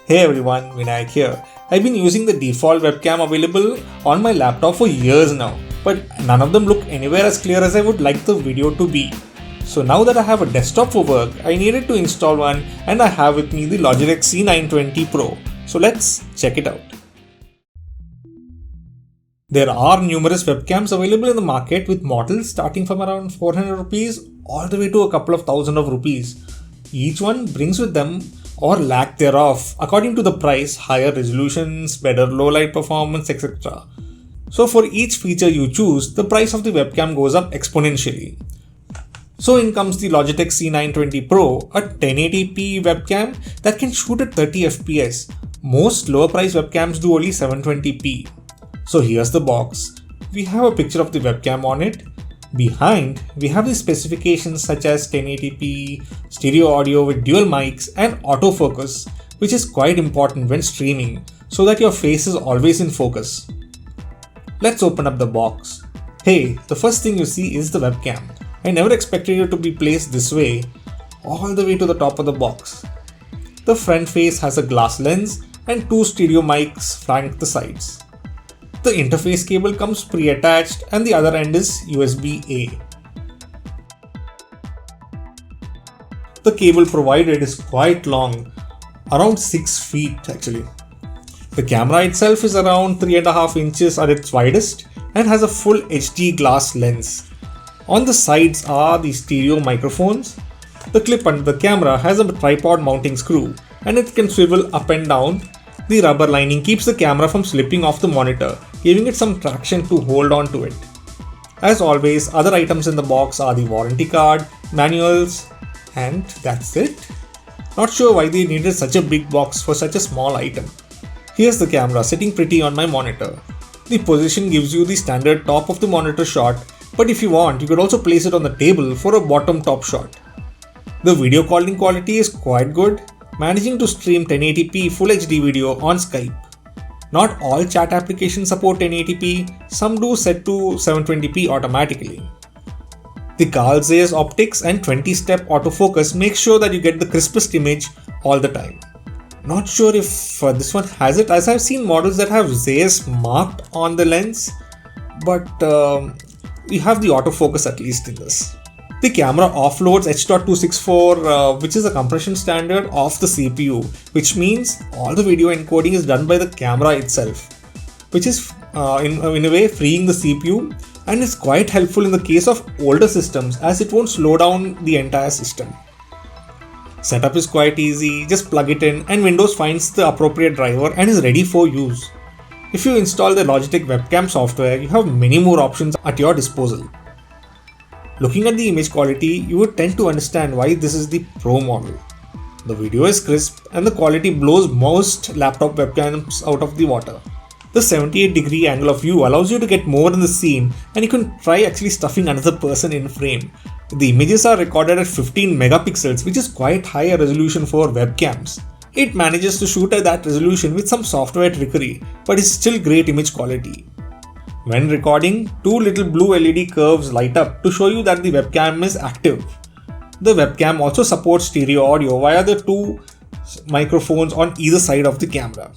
Hey everyone, Vinayak here. I've been using the default webcam available on my laptop for years now, but none of them look anywhere as clear as I would like the video to be. So now that I have a desktop for work, I needed to install one and I have with me the Logitech C920 Pro. So let's check it out. There are numerous webcams available in the market with models starting from around 400 rupees all the way to a couple of thousand of rupees. Each one brings with them or lack thereof according to the price, higher resolutions, better low light performance, etc. So for each feature you choose, the price of the webcam goes up exponentially. So in comes the Logitech C920 Pro, a 1080p webcam that can shoot at 30 fps. Most lower price webcams do only 720p. So here's the box. We have a picture of the webcam on it. Behind, we have the specifications such as 1080p, stereo audio with dual mics and autofocus, which is quite important when streaming so that your face is always in focus. Let's open up the box. Hey, the first thing you see is the webcam. I never expected it to be placed this way, all the way to the top of the box. The front face has a glass lens and two stereo mics flank the sides. The interface cable comes pre-attached and the other end is USB-A. The cable provided is quite long, around 6 feet actually. The camera itself is around 3.5 inches at its widest and has a full HD glass lens. On the sides are the stereo microphones. The clip under the camera has a tripod mounting screw and it can swivel up and down. The rubber lining keeps the camera from slipping off the monitor, giving it some traction to hold on to it. As always, other items in the box are the warranty card, manuals, and that's it. Not sure why they needed such a big box for such a small item. Here's the camera sitting pretty on my monitor. The position gives you the standard top of the monitor shot, but if you want, you could also place it on the table for a bottom top shot. The video calling quality is quite good, managing to stream 1080p Full HD video on Skype. Not all chat applications support 1080p, some do set to 720p automatically. The Carl Zeiss optics and 20-step autofocus make sure that you get the crispest image all the time. Not sure if this one has it, as I've seen models that have Zeiss marked on the lens, but we have the autofocus at least in this. The camera offloads H.264, which is a compression standard of the CPU, which means all the video encoding is done by the camera itself, which is in a way freeing the CPU, and is quite helpful in the case of older systems as it won't slow down the entire system. Setup is quite easy, just plug it in and Windows finds the appropriate driver and is ready for use. If you install the Logitech webcam software, you have many more options at your disposal. Looking at the image quality, you would tend to understand why this is the Pro model. The video is crisp and the quality blows most laptop webcams out of the water. The 78-degree angle of view allows you to get more in the scene and you can try actually stuffing another person in frame. The images are recorded at 15 megapixels, which is quite high a resolution for webcams. It manages to shoot at that resolution with some software trickery, but it's still great image quality. When recording, two little blue LED curves light up to show you that the webcam is active. The webcam also supports stereo audio via the two microphones on either side of the camera.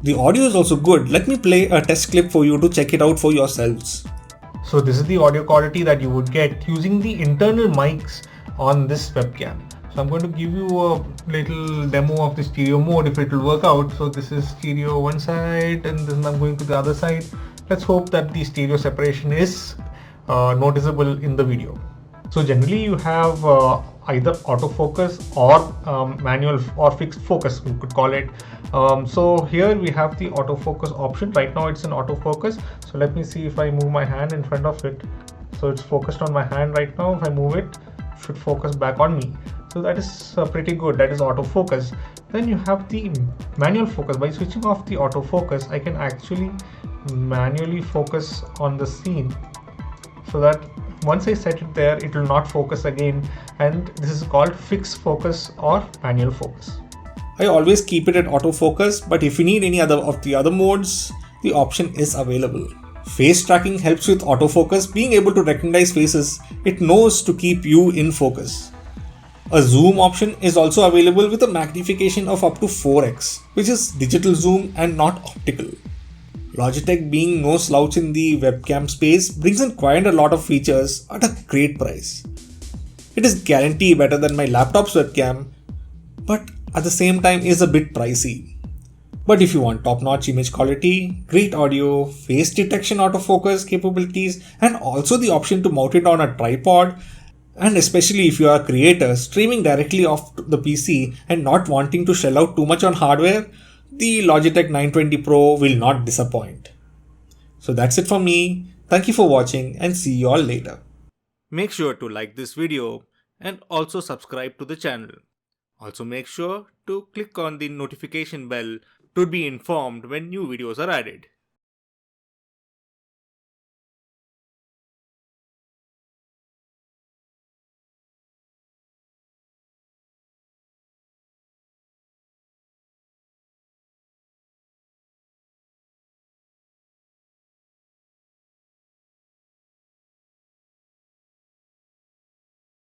The audio is also good. Let me play a test clip for you to check it out for yourselves. So this is the audio quality that you would get using the internal mics on this webcam. So I'm going to give you a little demo of the stereo mode if it will work out. So this is stereo one side and then I'm going to the other side. Let's hope that the stereo separation is noticeable in the video. So generally you have either autofocus or manual or fixed focus, we could call it. So here we have the autofocus option. Right now it's in autofocus. So let me see if I move my hand in front of it. So it's focused on my hand right now. If I move it, it should focus back on me. So that is pretty good. That is autofocus. Then you have the manual focus. By switching off the autofocus, I can actually manually focus on the scene so that once I set it there, it will not focus again, and this is called fixed focus or manual focus. I always keep it at autofocus, but if you need any other of the other modes, the option is available. Face tracking helps with autofocus. Being able to recognize faces, it knows to keep you in focus. A zoom option is also available with a magnification of up to 4x, which is digital zoom and not optical. Logitech, being no slouch in the webcam space, brings in quite a lot of features at a great price. It is guaranteed better than my laptop's webcam, but at the same time is a bit pricey. But if you want top-notch image quality, great audio, face detection autofocus capabilities, and also the option to mount it on a tripod, and especially if you are a creator streaming directly off the PC and not wanting to shell out too much on hardware, the Logitech 920 Pro will not disappoint. So that's it for me. Thank you for watching and see you all later. Make sure to like this video and also subscribe to the channel. Also make sure to click on the notification bell to be informed when new videos are added.